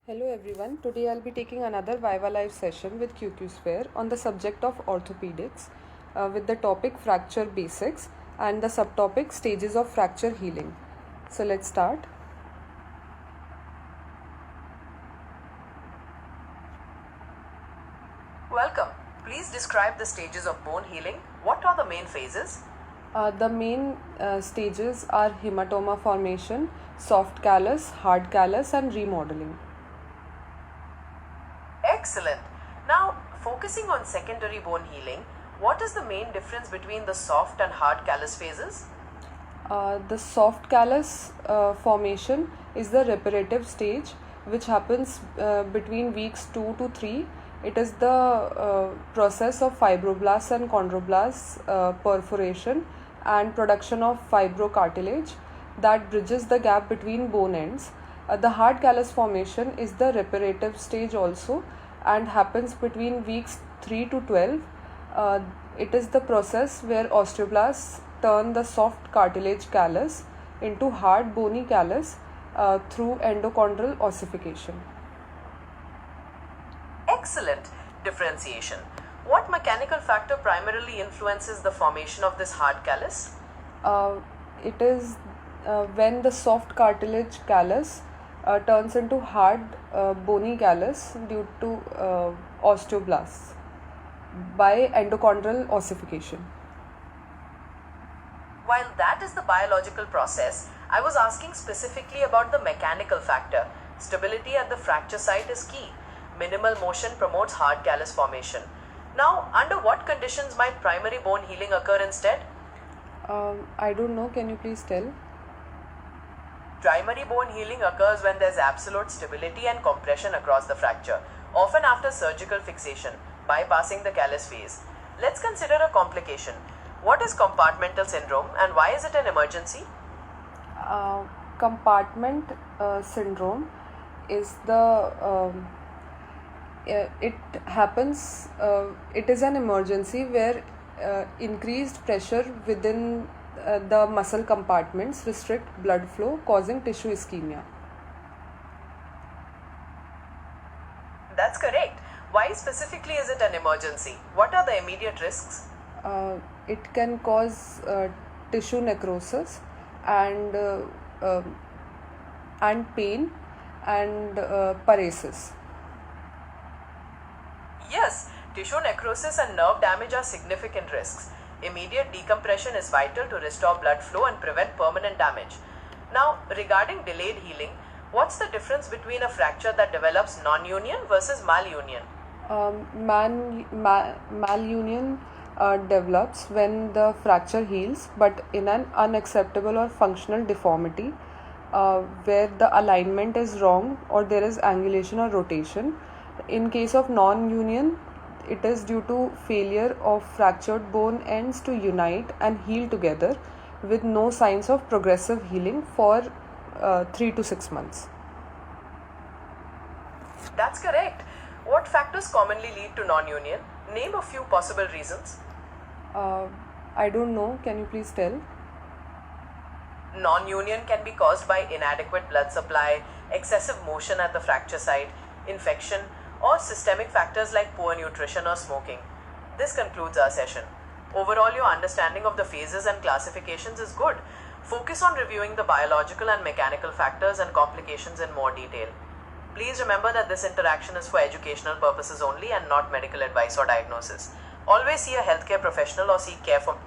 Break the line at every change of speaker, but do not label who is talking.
Hello everyone, today I'll be taking another VivaLive session with QQSphere on the subject of orthopedics with the topic fracture basics and the subtopic stages of fracture healing. So let's start.
Welcome. Please describe the stages of bone healing. What are the main phases?
The main stages are hematoma formation, soft callus, hard callus and remodeling.
Excellent. Now, focusing on secondary bone healing, what is the main difference between the soft and hard callus phases?
The soft callus formation is the reparative stage which happens between weeks 2 to 3. It is the process of fibroblasts and chondroblasts perforation and production of fibrocartilage that bridges the gap between bone ends. The hard callus formation is the reparative stage also and happens between weeks 3 to 12. It is the process where osteoblasts turn the soft cartilage callus into hard bony callus through endochondral ossification.
Excellent differentiation. What mechanical factor primarily influences the formation of this hard callus?
It is when the soft cartilage callus turns into hard bony callus due to osteoblasts by endochondral ossification.
While that is the biological process, I was asking specifically about the mechanical factor. Stability at the fracture site is key. Minimal motion promotes hard callus formation. Now, under what conditions might primary bone healing occur instead?
I don't know, can you please tell?
Primary bone healing occurs when there is absolute stability and compression across the fracture, often after surgical fixation, bypassing the callus phase. Let's consider a complication. What is compartmental syndrome and why is it an emergency?
Compartment syndrome is the it happens it is an emergency where increased pressure within the muscle compartments restrict blood flow, causing tissue ischemia.
That's correct. Why specifically is it an emergency? What are the immediate risks?
It can cause tissue necrosis and pain and paresis.
Yes, tissue necrosis and nerve damage are significant risks. Immediate decompression is vital to restore blood flow and prevent permanent damage. Now, regarding delayed healing, what's the difference between a fracture that develops non-union versus malunion?
Malunion develops when the fracture heals, but in an unacceptable or functional deformity where the alignment is wrong or there is angulation or rotation. In case of non-union, it is due to failure of fractured bone ends to unite and heal together with no signs of progressive healing for 3 to 6 months.
That's correct. What factors commonly lead to non-union? Name a few possible reasons.
I don't know. Can you please tell?
Non-union can be caused by inadequate blood supply, excessive motion at the fracture site, infection, or systemic factors like poor nutrition or smoking. This concludes our session. Overall, your understanding of the phases and classifications is good. Focus on reviewing the biological and mechanical factors and complications in more detail. Please remember that this interaction is for educational purposes only and not medical advice or diagnosis. Always see a healthcare professional or seek care for